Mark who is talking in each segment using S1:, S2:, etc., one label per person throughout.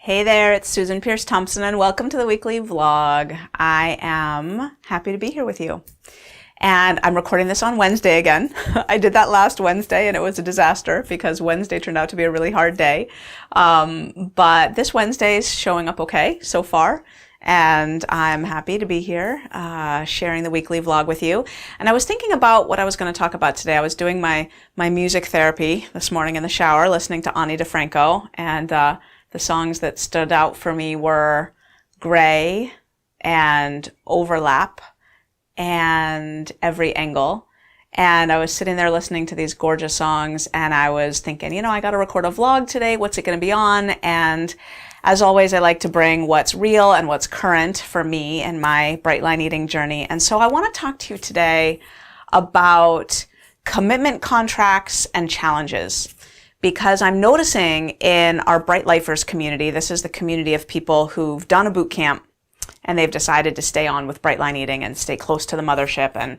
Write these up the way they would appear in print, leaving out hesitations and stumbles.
S1: Hey there, it's Susan Pierce Thompson and welcome to the weekly vlog. I am happy to be here with you. And I'm recording this on Wednesday again. I did that last Wednesday and it was a disaster because Wednesday turned out to be a really hard day. But this Wednesday is showing up okay so far. And I'm happy to be here sharing the weekly vlog with you. And I was thinking about what I was going to talk about today. I was doing my music therapy this morning in the shower, listening to Ani DeFranco, and the songs that stood out for me were Gray and Overlap and Every Angle. And I was sitting there listening to these gorgeous songs and I was thinking, I got to record a vlog today. What's it going to be on? And as always, I like to bring what's real and what's current for me and my bright line eating journey. And so I want to talk to you today about commitment contracts and challenges. Because I'm noticing in our Bright Lifers community, this is the community of people who've done a boot camp and they've decided to stay on with Bright Line Eating and stay close to the mothership and,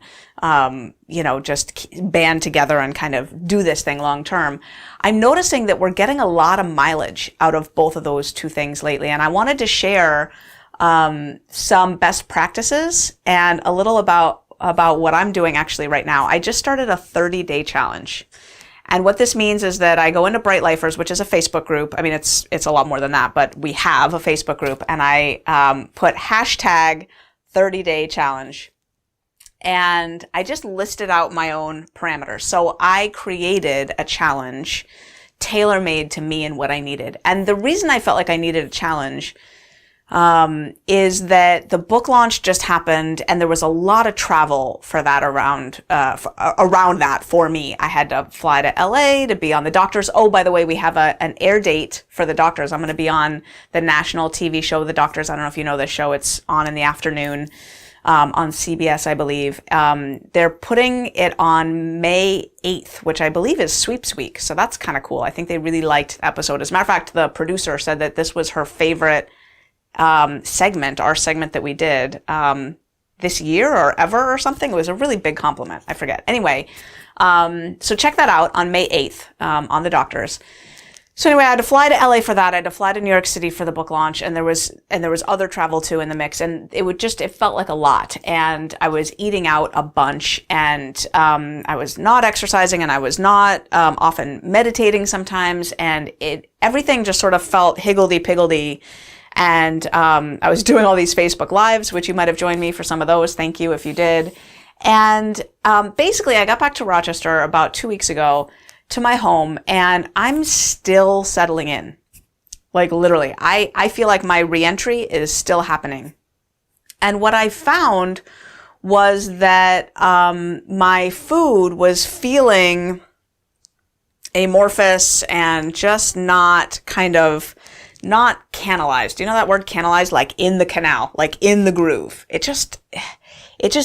S1: just band together and kind of do this thing long term. I'm noticing that we're getting a lot of mileage out of both of those two things lately. And I wanted to share some best practices and a little about what I'm doing actually right now. I just started a 30-day challenge. And what this means is that I go into Bright Lifers, which is a Facebook group. I mean, it's a lot more than that, but we have a Facebook group, and I put hashtag 30-day challenge. And I just listed out my own parameters. So I created a challenge tailor-made to me and what I needed. And the reason I felt like I needed a challenge is that the book launch just happened and there was a lot of travel for that around that for me. I had to fly to LA to be on the Doctors. Oh, by the way, we have an air date for the Doctors. I'm going to be on the national TV show, The Doctors. I don't know if you know this show. It's on in the afternoon, on CBS, I believe. They're putting it on May 8th, which I believe is Sweeps Week. So that's kind of cool. I think they really liked the episode. As a matter of fact, the producer said that this was her favorite segment, our segment that we did this year or ever or something. It was a really big compliment. I forget. Anyway, so check that out on May 8th on the Doctors. So anyway, I had to fly to LA for that. I had to fly to New York City for the book launch, and there was other travel too in the mix, and it felt like a lot. And I was eating out a bunch, and I was not exercising, and I was not often meditating sometimes, and everything just sort of felt higgledy-piggledy. And I was doing all these Facebook Lives, which you might have joined me for some of those. Thank you if you did. And basically, I got back to Rochester about 2 weeks ago to my home, and I'm still settling in. Like literally, I feel like my reentry is still happening. And what I found was that my food was feeling amorphous and just not canalized. Do you know that word canalized? Like in the canal, like in the groove. It just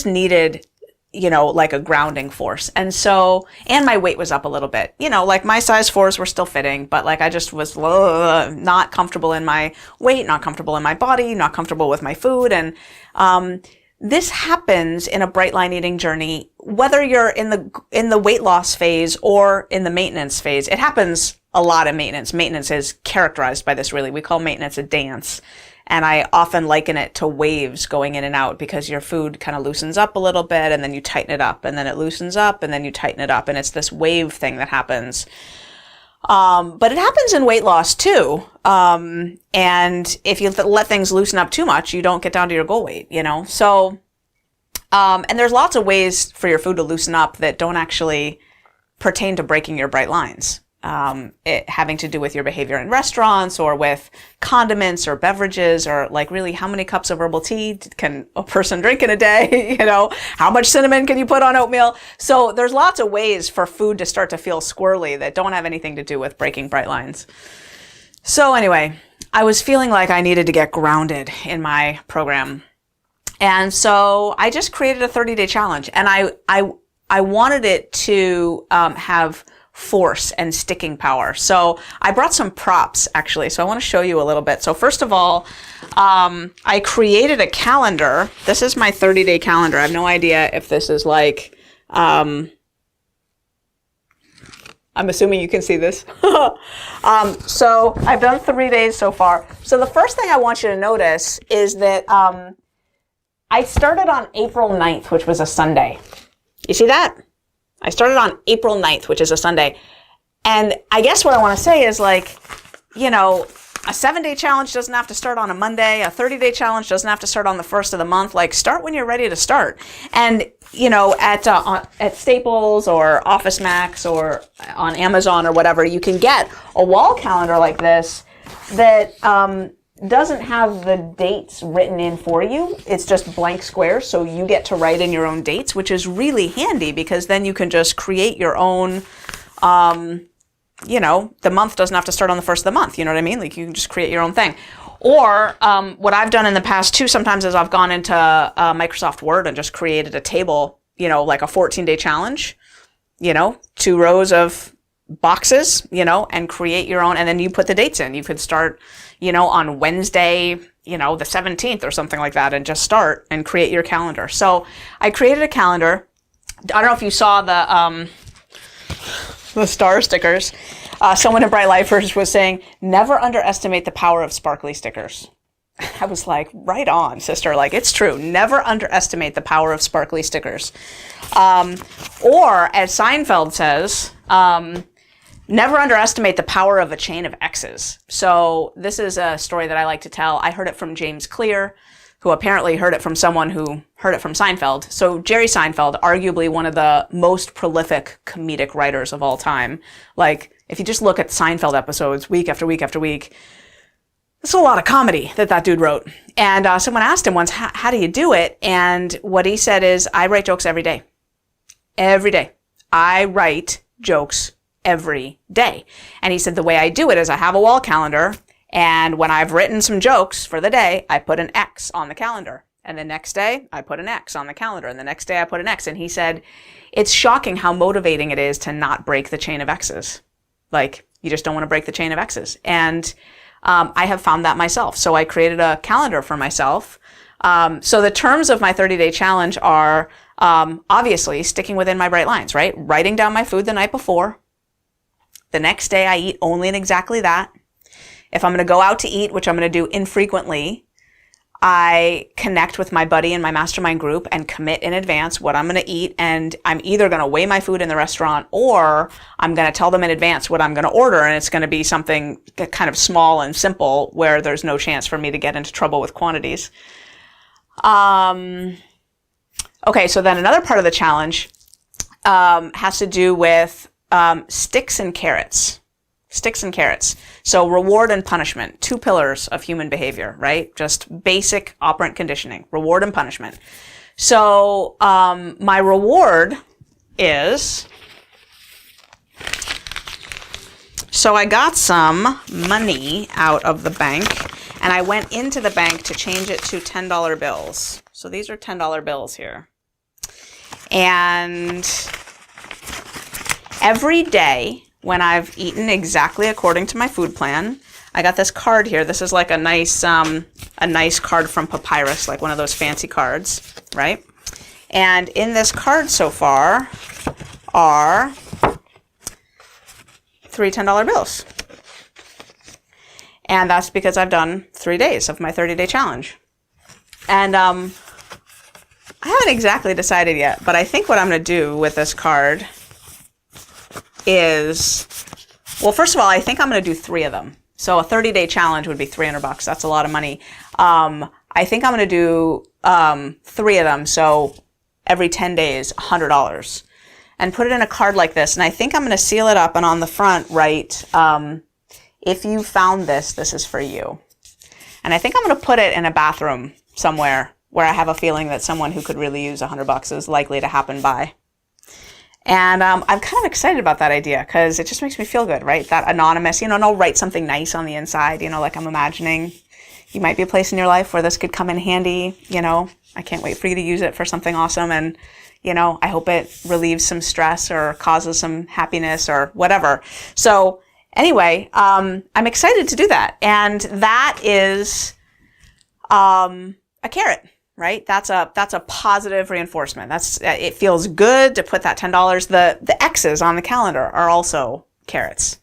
S1: needed, like a grounding force. And my weight was up a little bit, like my size 4s were still fitting, but like I just was not comfortable in my weight, not comfortable in my body, not comfortable with my food. And, this happens in a bright line eating journey, whether you're in the weight loss phase or in the maintenance phase. It happens a lot in maintenance. Maintenance is characterized by this, really. We call maintenance a dance. And I often liken it to waves going in and out because your food kind of loosens up a little bit and then you tighten it up and then it loosens up and then you tighten it up. And it's this wave thing that happens. But it happens in weight loss too. And if you let things loosen up too much, you don't get down to your goal weight, So, and there's lots of ways for your food to loosen up that don't actually pertain to breaking your bright lines. It having to do with your behavior in restaurants or with condiments or beverages or like really how many cups of herbal tea can a person drink in a day? How much cinnamon can you put on oatmeal? So there's lots of ways for food to start to feel squirrely that don't have anything to do with breaking bright lines. So anyway, I was feeling like I needed to get grounded in my program. And so I just created a 30-day challenge, and I wanted it to have force and sticking power. So I brought some props actually. So I want to show you a little bit. So first of all, I created a calendar. This is my 30-day calendar. I have no idea if this is like, I'm assuming you can see this. So I've done 3 days so far. So the first thing I want you to notice is that I started on April 9th, which was a Sunday. You see that? I started on April 9th, which is a Sunday. And I guess what I want to say is, like, you know, a 7-day challenge doesn't have to start on a Monday. A 30-day challenge doesn't have to start on the first of the month. Like, start when you're ready to start. And, you know, at Staples or Office Max or on Amazon or whatever, you can get a wall calendar like this that doesn't have the dates written in for you. It's just blank squares, so you get to write in your own dates, which is really handy because then you can just create your own, you know, the month doesn't have to start on the first of the month. You know what I mean? Like, you can just create your own thing. Or what I've done in the past too sometimes is I've gone into Microsoft Word and just created a table, you know, like a 14-day challenge, you know, 2 rows of boxes, you know, and create your own, and then you put the dates in. You could start, you know, on Wednesday, you know, the 17th or something like that, and just start and create your calendar. So I created a calendar. I don't know if you saw the star stickers. Someone in Bright Lifers was saying, never underestimate the power of sparkly stickers. I was like, right on, sister. Like, it's true. Never underestimate the power of sparkly stickers. Or, as Seinfeld says, never underestimate the power of a chain of X's. So this is a story that I like to tell. I heard it from James Clear, who apparently heard it from someone who heard it from Seinfeld. So Jerry Seinfeld, arguably one of the most prolific comedic writers of all time. Like, if you just look at Seinfeld episodes week after week after week, it's a lot of comedy that dude wrote. And someone asked him once, how do you do it? And what he said is, I write jokes every day. Every day. I write jokes every day. And he said, the way I do it is I have a wall calendar, and when I've written some jokes for the day, I put an X on the calendar. And the next day, I put an X on the calendar. And the next day, I put an X. And he said, it's shocking how motivating it is to not break the chain of X's. Like, you just don't want to break the chain of X's. And I have found that myself. So I created a calendar for myself. So the terms of my 30-day challenge are obviously sticking within my bright lines, right? Writing down my food the night before. The next day, I eat only and exactly that. If I'm going to go out to eat, which I'm going to do infrequently, I connect with my buddy in my mastermind group and commit in advance what I'm going to eat. And I'm either going to weigh my food in the restaurant, or I'm going to tell them in advance what I'm going to order. And it's going to be something kind of small and simple where there's no chance for me to get into trouble with quantities. Okay, so then another part of the challenge has to do with sticks and carrots. Sticks and carrots. So reward and punishment, 2 pillars of human behavior, right? Just basic operant conditioning, reward and punishment. So my reward is, so I got some money out of the bank, and I went into the bank to change it to $10 bills. So these are $10 bills here. And every day, when I've eaten exactly according to my food plan, I got this card here. This is like a nice card from Papyrus, like one of those fancy cards, right? And in this card so far are 3 $10 bills. And that's because I've done 3 days of my 30-day challenge. And I haven't exactly decided yet, but I think what I'm going to do with this card is, well, first of all, I think I'm going to do 3 of them. So a 30-day challenge would be $300. That's a lot of money. I think I'm going to do 3 of them. So every 10 days, $100, and put it in a card like this. And I think I'm going to seal it up, and on the front write, if you found this, this is for you. And I think I'm going to put it in a bathroom somewhere where I have a feeling that someone who could really use $100 is likely to happen by. And I'm kind of excited about that idea because it just makes me feel good, right? That anonymous, and I'll write something nice on the inside, like I'm imagining you might be a place in your life where this could come in handy, I can't wait for you to use it for something awesome. And, I hope it relieves some stress or causes some happiness or whatever. So anyway, I'm excited to do that. And that is a carrot, right? That's a positive reinforcement. It feels good to put that $10. The X's on the calendar are also carrots.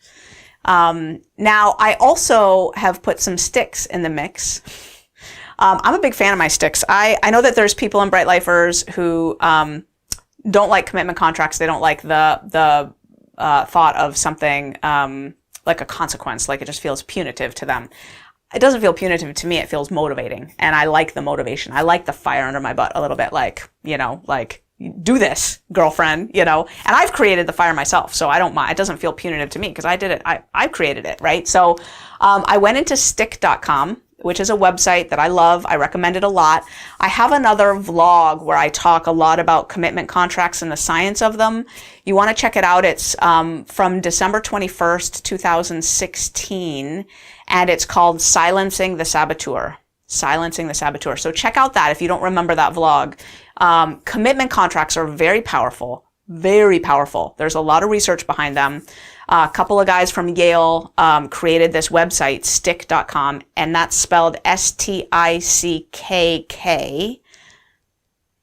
S1: Now I also have put some sticks in the mix. I'm a big fan of my sticks. I know that there's people in Bright Lifers who don't like commitment contracts. They don't like the thought of something like a consequence, like it just feels punitive to them. It doesn't feel punitive to me. It feels motivating, and I like the motivation. I like the fire under my butt a little bit, like, like, do this, girlfriend, and I've created the fire myself, so I don't mind. It doesn't feel punitive to me because I did it. I created it, right? So I went into Stick.com, which is a website that I love. I recommend it a lot. I have another vlog where I talk a lot about commitment contracts and the science of them. You want to check it out. It's from December 21st, 2016, and it's called Silencing the Saboteur. Silencing the Saboteur. So check out that if you don't remember that vlog. Commitment contracts are very powerful. Very powerful. There's a lot of research behind them. A couple of guys from Yale created this website, Stick.com, and that's spelled Stickk,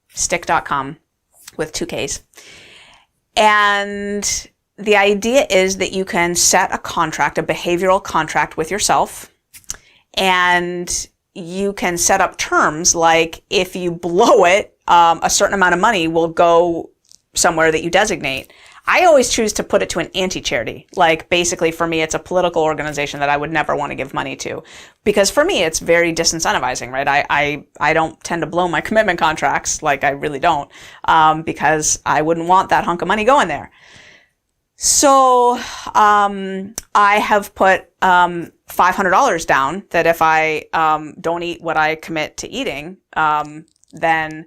S1: Stick.com with 2 Ks. And the idea is that you can set a contract, a behavioral contract with yourself, and you can set up terms like if you blow it, a certain amount of money will go somewhere that you designate. I always choose to put it to an anti-charity. Like basically for me, it's a political organization that I would never want to give money to. Because for me, it's very disincentivizing, right? I don't tend to blow my commitment contracts, like I really don't, because I wouldn't want that hunk of money going there. So I have put $500 down that if I don't eat what I commit to eating, then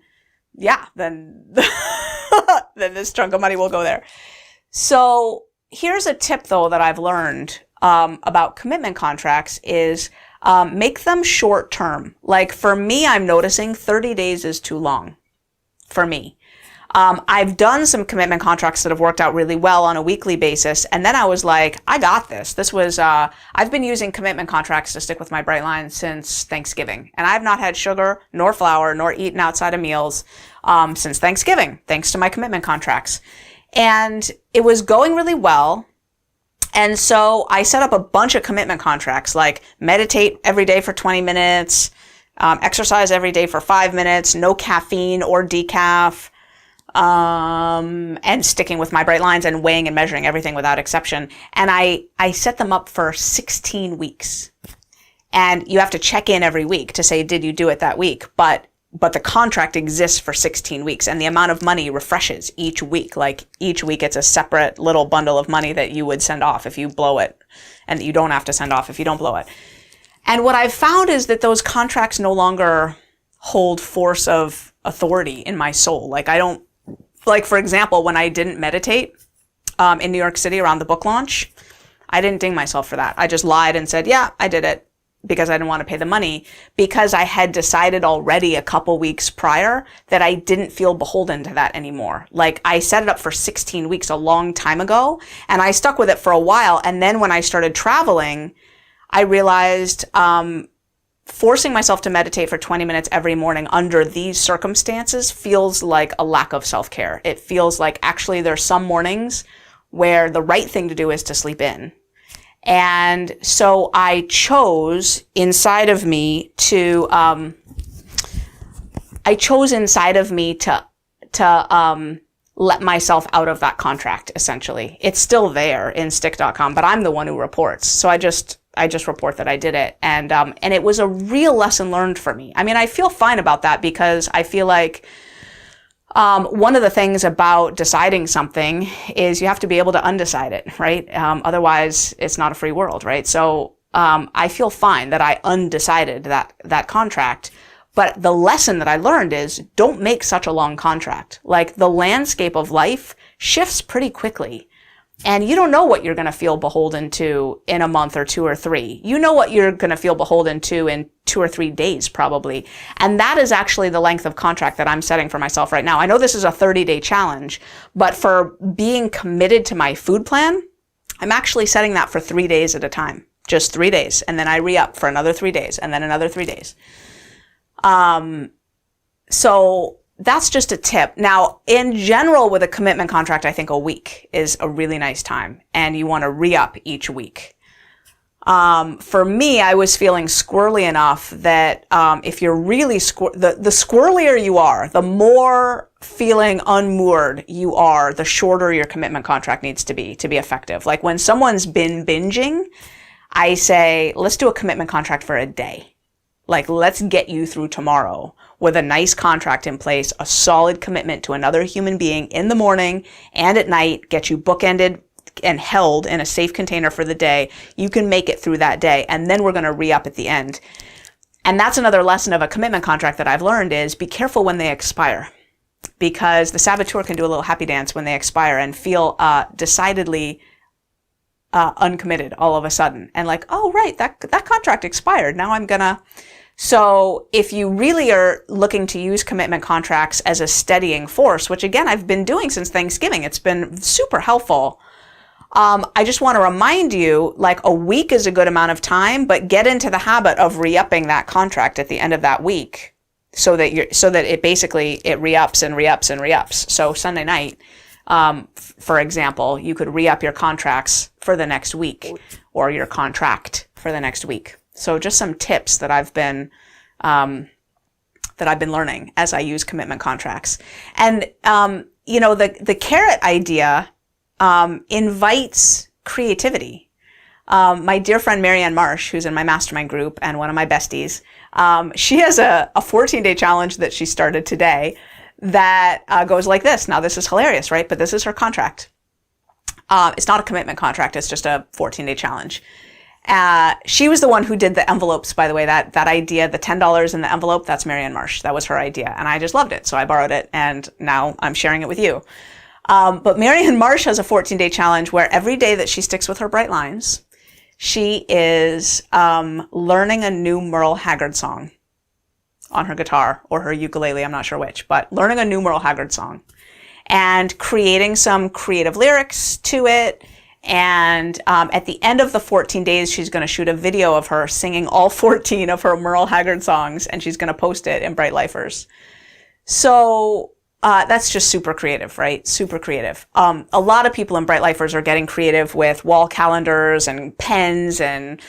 S1: then this chunk of money will go there. So here's a tip though that I've learned about commitment contracts is make them short term. Like for me, I'm noticing 30 days is too long for me. I've done some commitment contracts that have worked out really well on a weekly basis. And then I was like, I got this. This was, I've been using commitment contracts to stick with my bright line since Thanksgiving. And I've not had sugar nor flour nor eaten outside of meals, since Thanksgiving, thanks to my commitment contracts. And it was going really well. And so I set up a bunch of commitment contracts, like meditate every day for 20 minutes, exercise every day for 5 minutes, no caffeine or decaf, and sticking with my bright lines and weighing and measuring everything without exception. And I set them up for 16 weeks. And you have to check in every week to say, did you do it that week? But the contract exists for 16 weeks and the amount of money refreshes each week. Like each week it's a separate little bundle of money that you would send off if you blow it, and that you don't have to send off if you don't blow it. And what I've found is that those contracts no longer hold force of authority in my soul. Like for example, when I didn't meditate in New York City around the book launch, I didn't ding myself for that. I just lied and said, yeah, I did it, because I didn't want to pay the money, because I had decided already a couple weeks prior that I didn't feel beholden to that anymore. Like I set it up for 16 weeks a long time ago, and I stuck with it for a while. And then when I started traveling, I realized forcing myself to meditate for 20 minutes every morning under these circumstances feels like a lack of self-care. It feels like actually there's some mornings where the right thing to do is to sleep in. And so I chose inside of me to let myself out of that contract, essentially. It's still there in Stick.com, but I'm the one who reports. So I just report that I did it. And it was a real lesson learned for me. I mean, I feel fine about that because I feel like one of the things about deciding something is you have to be able to undecide it, right? Otherwise, it's not a free world, right? So I feel fine that I undecided that contract. But the lesson that I learned is don't make such a long contract. Like the landscape of life shifts pretty quickly. And you don't know what you're going to feel beholden to in a month or 2 or 3. You know what you're going to feel beholden to in 2 or 3 days, probably. And that is actually the length of contract that I'm setting for myself right now. I know this is a 30-day challenge, but for being committed to my food plan, I'm actually setting that for 3 days at a time. Just 3 days. And then I re-up for another 3 days and then another 3 days. So that's just a tip. Now, in general, with a commitment contract, I think a week is a really nice time, and you want to re-up each week. For me, I was feeling squirrely enough that if you're really the squirrelier you are, the more feeling unmoored you are, the shorter your commitment contract needs to be effective. Like when someone's been binging, I say, let's do a commitment contract for a day. Like, let's get you through tomorrow with a nice contract in place, a solid commitment to another human being in the morning and at night, get you bookended and held in a safe container for the day. You can make it through that day, and then we're going to re-up at the end. And that's another lesson of a commitment contract that I've learned is be careful when they expire, because the saboteur can do a little happy dance when they expire and feel decidedly uncommitted all of a sudden. And like, oh, right, that contract expired. Now I'm gonna... So if you really are looking to use commitment contracts as a steadying force, which again, I've been doing since Thanksgiving, it's been super helpful. I just want to remind you, like a week is a good amount of time, but get into the habit of re-upping that contract at the end of that week so that it basically, it re-ups and re-ups and re-ups. So Sunday night, for example, you could re-up your contracts for the next week or your contract for the next week. So just some tips that I've been learning as I use commitment contracts. And, the carrot idea invites creativity. My dear friend Marianne Marsh, who's in my mastermind group and one of my besties, she has a 14-day challenge that she started today that goes like this. Now, this is hilarious, right? But this is her contract. It's not a commitment contract. It's just a 14-day challenge. She was the one who did the envelopes, by the way. That idea, the $10 in the envelope, that's Marianne Marsh. That was her idea. And I just loved it. So I borrowed it, and now I'm sharing it with you. But Marianne Marsh has a 14-day challenge where every day that she sticks with her bright lines, she is learning a new Merle Haggard song on her guitar or her ukulele, I'm not sure which, but learning a new Merle Haggard song and creating some creative lyrics to it. And at the end of the 14 days, she's going to shoot a video of her singing all 14 of her Merle Haggard songs, and she's going to post it in Bright Lifers. So that's just super creative, right? Super creative. A lot of people in Bright Lifers are getting creative with wall calendars and pens and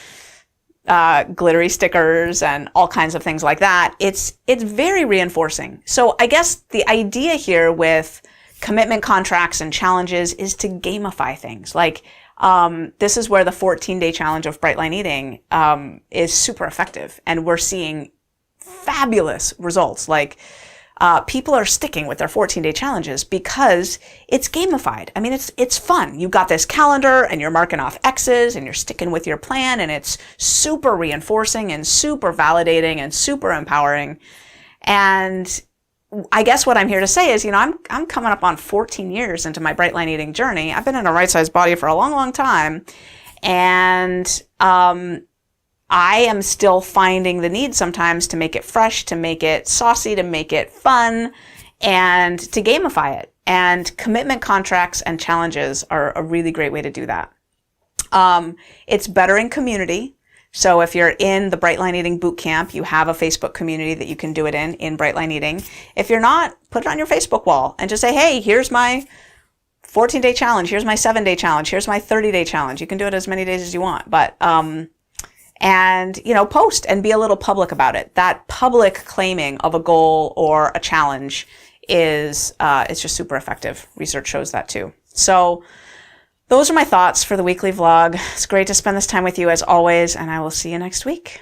S1: glittery stickers and all kinds of things like that. It's very reinforcing. So I guess the idea here with commitment contracts and challenges is to gamify things. Like, this is where the 14-day challenge of Bright Line Eating is super effective. And we're seeing fabulous results. Like, people are sticking with their 14-day challenges because it's gamified. I mean, it's fun. You've got this calendar and you're marking off X's and you're sticking with your plan, and it's super reinforcing and super validating and super empowering. And I guess what I'm here to say is, I'm coming up on 14 years into my Bright Line Eating journey. I've been in a right-sized body for a long, long time. And I am still finding the need sometimes to make it fresh, to make it saucy, to make it fun, and to gamify it. And commitment contracts and challenges are a really great way to do that. It's better in community. So if you're in the Bright Line Eating Bootcamp, you have a Facebook community that you can do it in Bright Line Eating. If you're not, put it on your Facebook wall and just say, hey, here's my 14-day challenge. Here's my 7-day challenge. Here's my 30-day challenge. You can do it as many days as you want. But, post and be a little public about it. That public claiming of a goal or a challenge is just super effective. Research shows that too. So those are my thoughts for the weekly vlog. It's great to spend this time with you as always, and I will see you next week.